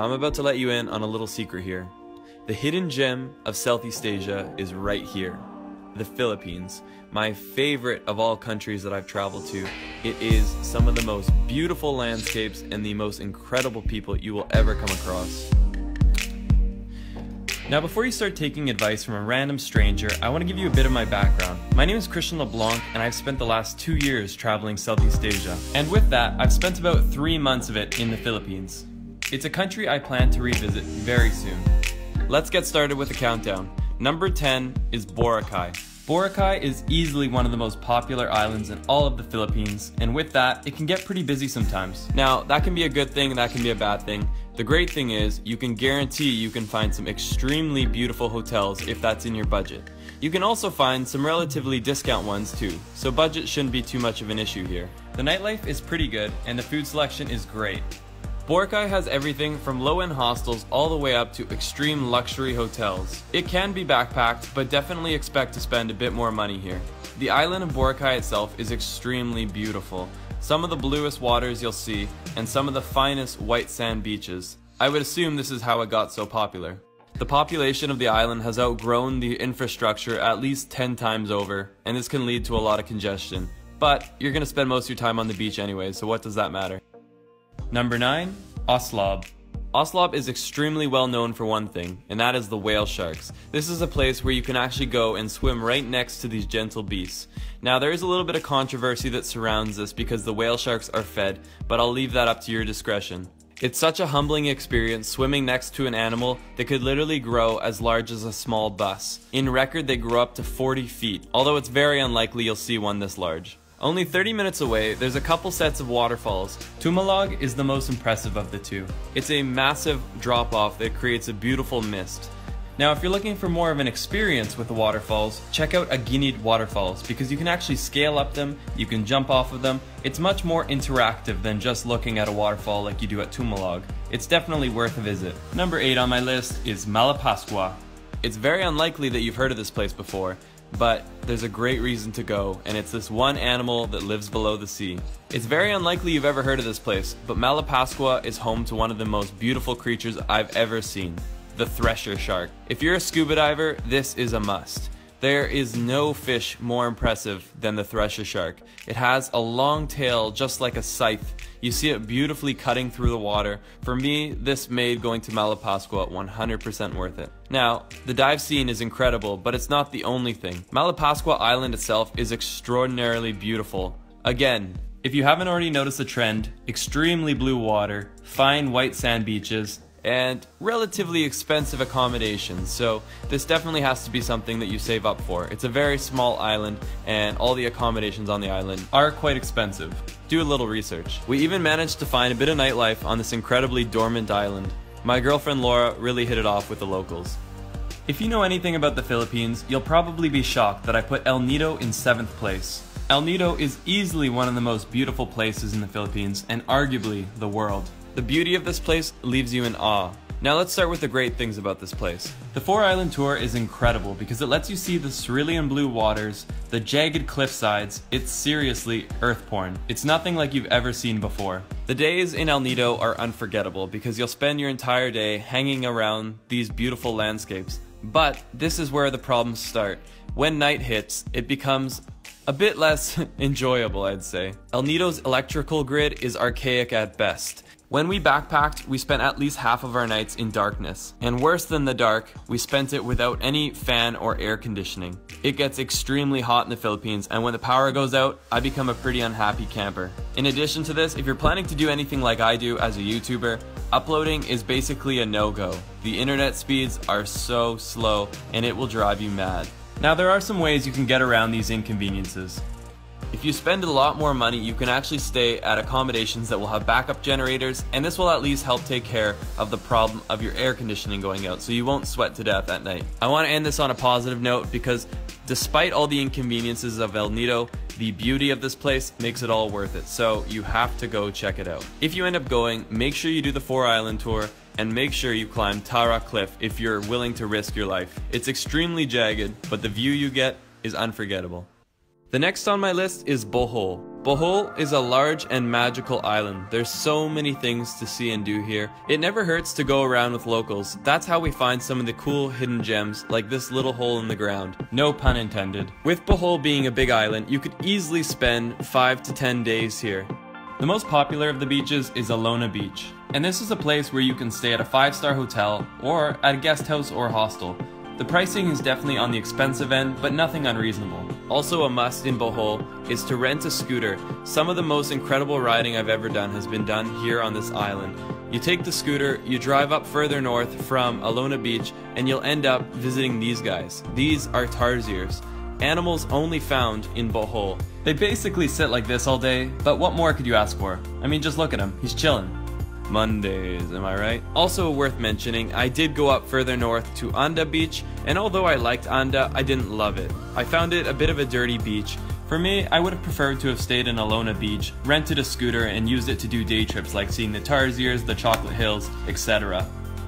I'm about to let you in on a little secret here. The hidden gem of Southeast Asia is right here, the Philippines. My favorite of all countries that I've traveled to. It is some of the most beautiful landscapes and the most incredible people you will ever come across. Now before you start taking advice from a random stranger, I want to give you a bit of my background. My name is Christian LeBlanc and I've spent the last 2 years traveling Southeast Asia. And with that, I've spent about 3 months of it in the Philippines. It's a country I plan to revisit very soon. Let's get started with the countdown. Number 10 is Boracay. Boracay is easily one of the most popular islands in all of the Philippines, and with that, it can get pretty busy sometimes. Now, that can be a good thing, that can be a bad thing. The great thing is, you can guarantee you can find some extremely beautiful hotels if that's in your budget. You can also find some relatively discount ones too, so budget shouldn't be too much of an issue here. The nightlife is pretty good, and the food selection is great. Boracay has everything from low-end hostels all the way up to extreme luxury hotels. It can be backpacked, but definitely expect to spend a bit more money here. The island of Boracay itself is extremely beautiful. Some of the bluest waters you'll see, and some of the finest white sand beaches. I would assume this is how it got so popular. The population of the island has outgrown the infrastructure at least 10 times over, and this can lead to a lot of congestion. But you're gonna spend most of your time on the beach anyway, so what does that matter? Number 9, Oslob. Oslob is extremely well known for one thing, and that is the whale sharks. This is a place where you can actually go and swim right next to these gentle beasts. Now there is a little bit of controversy that surrounds this because the whale sharks are fed, but I'll leave that up to your discretion. It's such a humbling experience swimming next to an animal that could literally grow as large as a small bus. In record they grow up to 40 feet, although it's very unlikely you'll see one this large. Only 30 minutes away, there's a couple sets of waterfalls. Tumalog is the most impressive of the two. It's a massive drop-off that creates a beautiful mist. Now if you're looking for more of an experience with the waterfalls, check out Aguinid waterfalls because you can actually scale up them, you can jump off of them. It's much more interactive than just looking at a waterfall like you do at Tumalog. It's definitely worth a visit. Number 8 on my list is Malapascua. It's very unlikely that you've heard of this place before, but there's a great reason to go, and it's this one animal that lives below the sea. It's very unlikely you've ever heard of this place, but Malapascua is home to one of the most beautiful creatures I've ever seen, the thresher shark. If you're a scuba diver, this is a must. There is no fish more impressive than the thresher shark. It has a long tail just like a scythe. You see it beautifully cutting through the water. For me, this made going to Malapascua 100% worth it. Now, the dive scene is incredible, but it's not the only thing. Malapascua Island itself is extraordinarily beautiful. Again, if you haven't already noticed the trend, extremely blue water, fine white sand beaches, and relatively expensive accommodations, so this definitely has to be something that you save up for. It's a very small island and all the accommodations on the island are quite expensive. Do a little research. We even managed to find a bit of nightlife on this incredibly dormant island. My girlfriend Laura really hit it off with the locals. If you know anything about the Philippines, you'll probably be shocked that I put El Nido in 7th place. El Nido is easily one of the most beautiful places in the Philippines and arguably the world. The beauty of this place leaves you in awe. Now let's start with the great things about this place. The 4-island tour is incredible because it lets you see the cerulean blue waters, the jagged cliff sides. It's seriously earth porn. It's nothing like you've ever seen before. The days in El Nido are unforgettable because you'll spend your entire day hanging around these beautiful landscapes. But this is where the problems start. When night hits, it becomes a bit less enjoyable, I'd say. El Nido's electrical grid is archaic at best. When we backpacked, we spent at least half of our nights in darkness. And worse than the dark, we spent it without any fan or air conditioning. It gets extremely hot in the Philippines, and when the power goes out, I become a pretty unhappy camper. In addition to this, if you're planning to do anything like I do as a YouTuber, uploading is basically a no-go. The internet speeds are so slow, and it will drive you mad. Now there are some ways you can get around these inconveniences. If you spend a lot more money, you can actually stay at accommodations that will have backup generators, and this will at least help take care of the problem of your air conditioning going out, so you won't sweat to death at night. I want to end this on a positive note because despite all the inconveniences of El Nido, the beauty of this place makes it all worth it, so you have to go check it out. If you end up going, make sure you do the 4-island tour, and make sure you climb Tara Cliff if you're willing to risk your life. It's extremely jagged, but the view you get is unforgettable. The next on my list is Bohol. Bohol is a large and magical island. There's so many things to see and do here. It never hurts to go around with locals. That's how we find some of the cool hidden gems, like this little hole in the ground. No pun intended. With Bohol being a big island, you could easily spend 5 to 10 days here. The most popular of the beaches is Alona Beach, and this is a place where you can stay at a 5-star hotel or at a guest house or hostel. The pricing is definitely on the expensive end, but nothing unreasonable. Also a must in Bohol is to rent a scooter. Some of the most incredible riding I've ever done has been done here on this island. You take the scooter, you drive up further north from Alona Beach, and you'll end up visiting these guys. These are tarsiers, animals only found in Bohol. They basically sit like this all day, but what more could you ask for? I mean, just look at him, he's chilling. Mondays, am I right? Also worth mentioning, I did go up further north to Anda Beach, and although I liked Anda, I didn't love it. I found it a bit of a dirty beach. For me, I would have preferred to have stayed in Alona Beach, rented a scooter, and used it to do day trips like seeing the Tarsiers, the Chocolate Hills, etc.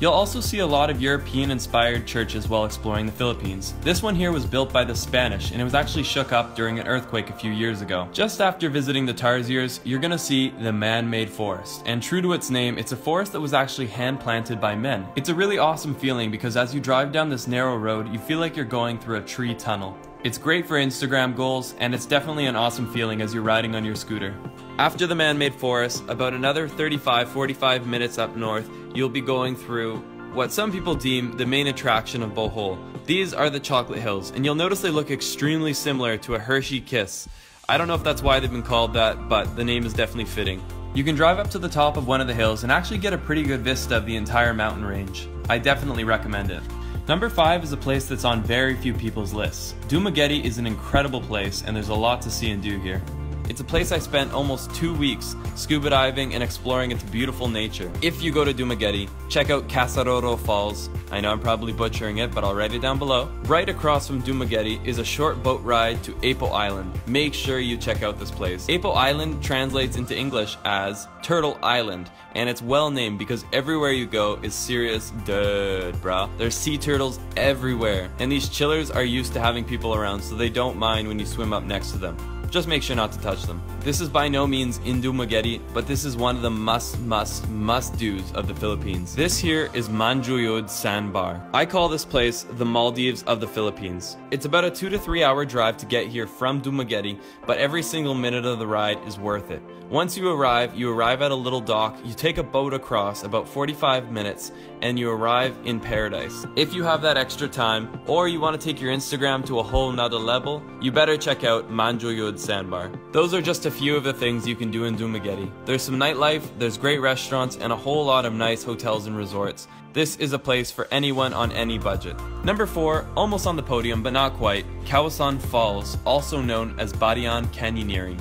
You'll also see a lot of European-inspired churches while exploring the Philippines. This one here was built by the Spanish, and it was actually shook up during an earthquake a few years ago. Just after visiting the Tarsiers, you're gonna see the man-made forest. And true to its name, it's a forest that was actually hand-planted by men. It's a really awesome feeling because as you drive down this narrow road, you feel like you're going through a tree tunnel. It's great for Instagram goals, and it's definitely an awesome feeling as you're riding on your scooter. After the man-made forest, about another 35-45 minutes up north, you'll be going through what some people deem the main attraction of Bohol. These are the Chocolate Hills, and you'll notice they look extremely similar to a Hershey Kiss. I don't know if that's why they've been called that, but the name is definitely fitting. You can drive up to the top of one of the hills and actually get a pretty good vista of the entire mountain range. I definitely recommend it. Number 5 is a place that's on very few people's lists. Dumaguete is an incredible place, and there's a lot to see and do here. It's a place I spent almost 2 weeks scuba diving and exploring its beautiful nature. If you go to Dumaguete, check out Casaroro Falls. I know I'm probably butchering it, but I'll write it down below. Right across from Dumaguete is a short boat ride to Apo Island. Make sure you check out this place. Apo Island translates into English as Turtle Island, and it's well named because everywhere you go is serious dirt, brah. There's sea turtles everywhere, and these chillers are used to having people around, so they don't mind when you swim up next to them. Just make sure not to touch them. This is by no means in Dumaguete, but this is one of the must-do's of the Philippines. This here is Manjoyod Sandbar. I call this place the Maldives of the Philippines. It's about a 2 to 3 hour drive to get here from Dumaguete, but every single minute of the ride is worth it. Once you arrive at a little dock, you take a boat across about 45 minutes, and you arrive in paradise. If you have that extra time, or you want to take your Instagram to a whole nother level, you better check out Manjoyod Sandbar. Those are just a few of the things you can do in Dumaguete. There's some nightlife, there's great restaurants, and a whole lot of nice hotels and resorts. This is a place for anyone on any budget. Number 4, almost on the podium, but not quite, Kawasan Falls, also known as Barian Canyoneering.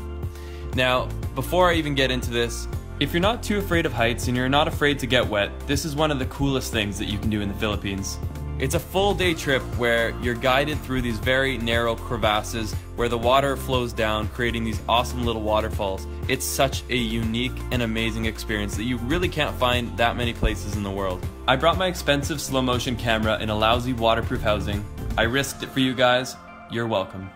Now, before I even get into this, if you're not too afraid of heights and you're not afraid to get wet, this is one of the coolest things that you can do in the Philippines. It's a full day trip where you're guided through these very narrow crevasses where the water flows down, creating these awesome little waterfalls. It's such a unique and amazing experience that you really can't find that many places in the world. I brought my expensive slow motion camera in a lousy waterproof housing. I risked it for you guys. You're welcome.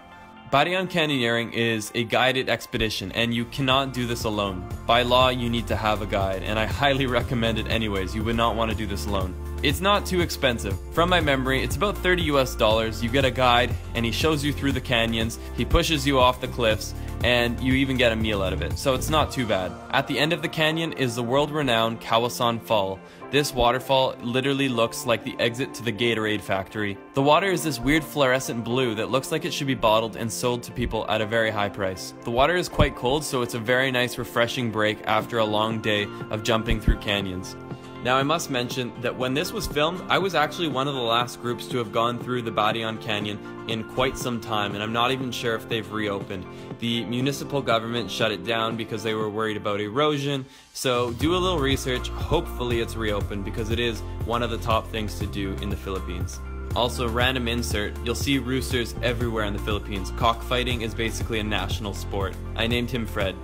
Barian Canyoneering is a guided expedition, and you cannot do this alone. By law, you need to have a guide, and I highly recommend it anyways. You would not want to do this alone. It's not too expensive. From my memory, it's about $30 US. You get a guide, and he shows you through the canyons, he pushes you off the cliffs, and you even get a meal out of it, so it's not too bad. At the end of the canyon is the world-renowned Kawasan Fall. This waterfall literally looks like the exit to the Gatorade factory. The water is this weird fluorescent blue that looks like it should be bottled and sold to people at a very high price. The water is quite cold, so it's a very nice refreshing break after a long day of jumping through canyons. Now I must mention that when this was filmed, I was actually one of the last groups to have gone through the Barian Canyon in quite some time, and I'm not even sure if they've reopened. The municipal government shut it down because they were worried about erosion, so do a little research. Hopefully it's reopened because it is one of the top things to do in the Philippines. Also, random insert, you'll see roosters everywhere in the Philippines. Cockfighting is basically a national sport. I named him Fred.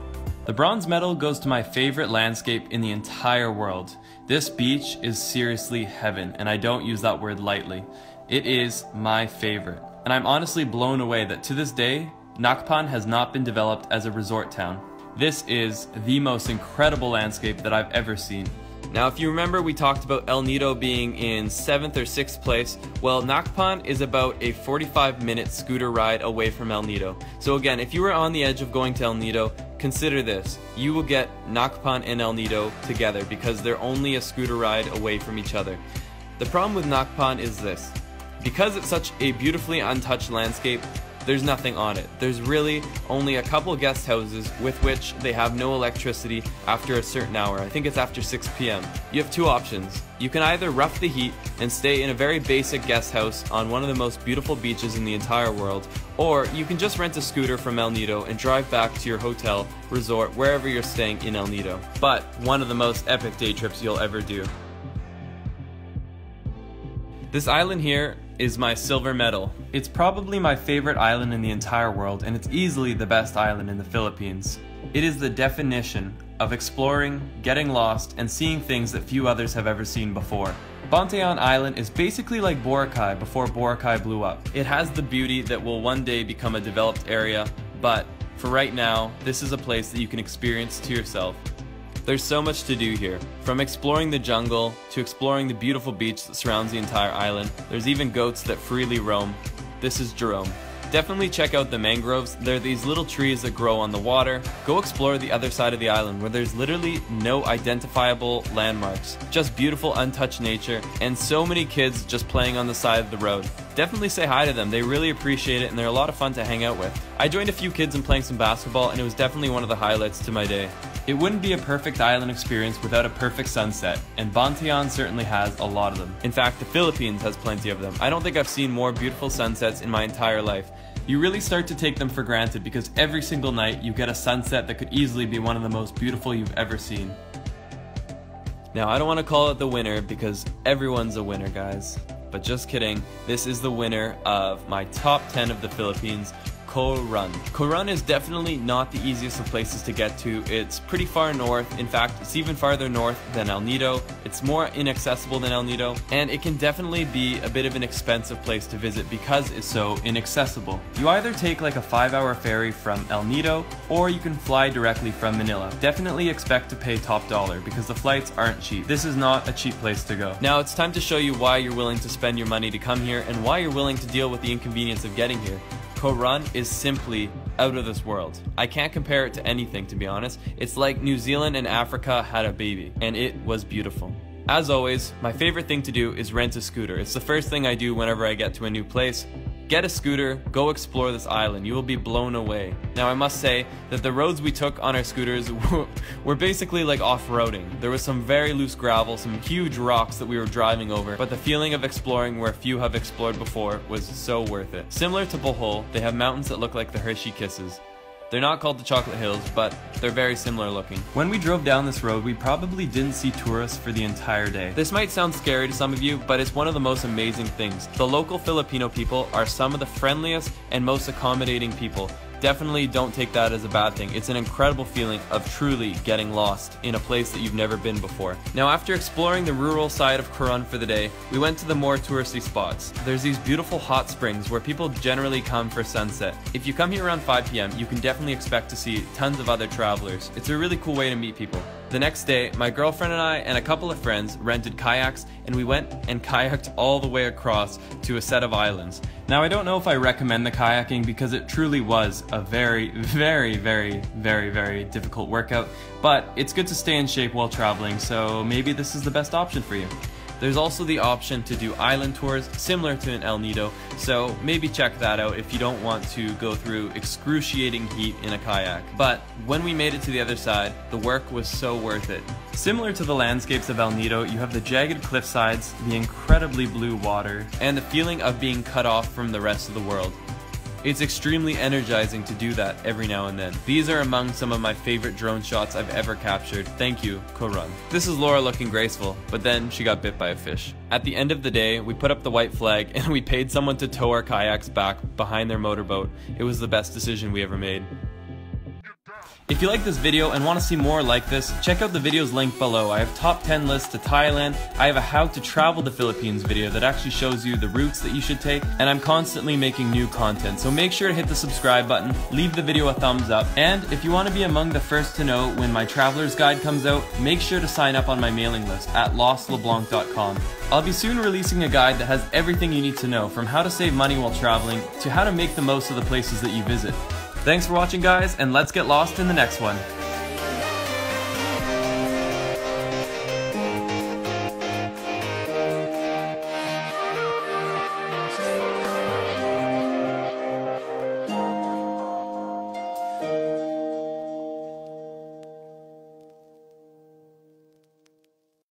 The bronze medal goes to my favorite landscape in the entire world. This beach is seriously heaven, and I don't use that word lightly. It is my favorite, and I'm honestly blown away that to this day, Nakpan has not been developed as a resort town. This is the most incredible landscape that I've ever seen. Now, if you remember, we talked about El Nido being in 7th or 6th place. Well, Nakpan is about a 45-minute scooter ride away from El Nido. So again, if you were on the edge of going to El Nido, consider this. You will get Nakpan and El Nido together because they're only a scooter ride away from each other. The problem with Nakpan is this. Because it's such a beautifully untouched landscape, there's nothing on it. There's really only a couple guest houses with which they have no electricity after a certain hour. I think it's after 6 p.m. You have two options. You can either rough the heat and stay in a very basic guest house on one of the most beautiful beaches in the entire world, or you can just rent a scooter from El Nido and drive back to your hotel, resort, wherever you're staying in El Nido. But one of the most epic day trips you'll ever do. This island here is my silver medal. It's probably my favorite island in the entire world, and it's easily the best island in the Philippines. It is the definition of exploring, getting lost, and seeing things that few others have ever seen before. Bantayan Island is basically like Boracay before Boracay blew up. It has the beauty that will one day become a developed area, but for right now, this is a place that you can experience to yourself. There's so much to do here, from exploring the jungle to exploring the beautiful beach that surrounds the entire island. There's even goats that freely roam. This is Jerome. Definitely check out the mangroves. They're these little trees that grow on the water. Go explore the other side of the island where there's literally no identifiable landmarks. Just beautiful untouched nature and so many kids just playing on the side of the road. Definitely say hi to them. They really appreciate it and they're a lot of fun to hang out with. I joined a few kids in playing some basketball and it was definitely one of the highlights to my day. It wouldn't be a perfect island experience without a perfect sunset, and Bantayan certainly has a lot of them. In fact, the Philippines has plenty of them. I don't think I've seen more beautiful sunsets in my entire life. You really start to take them for granted because every single night you get a sunset that could easily be one of the most beautiful you've ever seen. Now, I don't want to call it the winner because everyone's a winner, guys. But just kidding, this is the winner of my top 10 of the Philippines, Coron. Coron is definitely not the easiest of places to get to. It's pretty far north. In fact, it's even farther north than El Nido. It's more inaccessible than El Nido, and it can definitely be a bit of an expensive place to visit because it's so inaccessible. You either take like a 5-hour ferry from El Nido, or you can fly directly from Manila. Definitely expect to pay top dollar because the flights aren't cheap. This is not a cheap place to go. Now it's time to show you why you're willing to spend your money to come here and why you're willing to deal with the inconvenience of getting here. Coron is simply out of this world. I can't compare it to anything, to be honest. It's like New Zealand and Africa had a baby, and it was beautiful. As always, my favorite thing to do is rent a scooter. It's the first thing I do whenever I get to a new place. Get a scooter, go explore this island. You will be blown away. Now I must say that the roads we took on our scooters were basically like off-roading. There was some very loose gravel, some huge rocks that we were driving over, but the feeling of exploring where few have explored before was so worth it. Similar to Bohol, they have mountains that look like the Hershey Kisses. They're not called the Chocolate Hills, but they're very similar looking. When we drove down this road, we probably didn't see tourists for the entire day. This might sound scary to some of you, but it's one of the most amazing things. The local Filipino people are some of the friendliest and most accommodating people. Definitely don't take that as a bad thing. It's an incredible feeling of truly getting lost in a place that you've never been before. Now, after exploring the rural side of Coron for the day, we went to the more touristy spots. There's these beautiful hot springs where people generally come for sunset. If you come here around 5 p.m., you can definitely expect to see tons of other travelers. It's a really cool way to meet people. The next day, my girlfriend and I and a couple of friends rented kayaks and we went and kayaked all the way across to a set of islands. Now, I don't know if I recommend the kayaking because it truly was a very difficult workout, but it's good to stay in shape while traveling, so maybe this is the best option for you. There's also the option to do island tours similar to an El Nido, so maybe check that out if you don't want to go through excruciating heat in a kayak. But when we made it to the other side, the work was so worth it. Similar to the landscapes of El Nido, you have the jagged cliff sides, the incredibly blue water, and the feeling of being cut off from the rest of the world. It's extremely energizing to do that every now and then. These are among some of my favorite drone shots I've ever captured. Thank you, Coron. This is Laura looking graceful, but then she got bit by a fish. At the end of the day, we put up the white flag and we paid someone to tow our kayaks back behind their motorboat. It was the best decision we ever made. If you like this video and want to see more like this, check out the videos linked below. I have top 10 lists to Thailand, I have a how to travel the Philippines video that actually shows you the routes that you should take, and I'm constantly making new content. So make sure to hit the subscribe button, leave the video a thumbs up, and if you want to be among the first to know when my traveler's guide comes out, make sure to sign up on my mailing list at lostleblanc.com. I'll be soon releasing a guide that has everything you need to know, from how to save money while traveling to how to make the most of the places that you visit. Thanks for watching, guys, and let's get lost in the next one.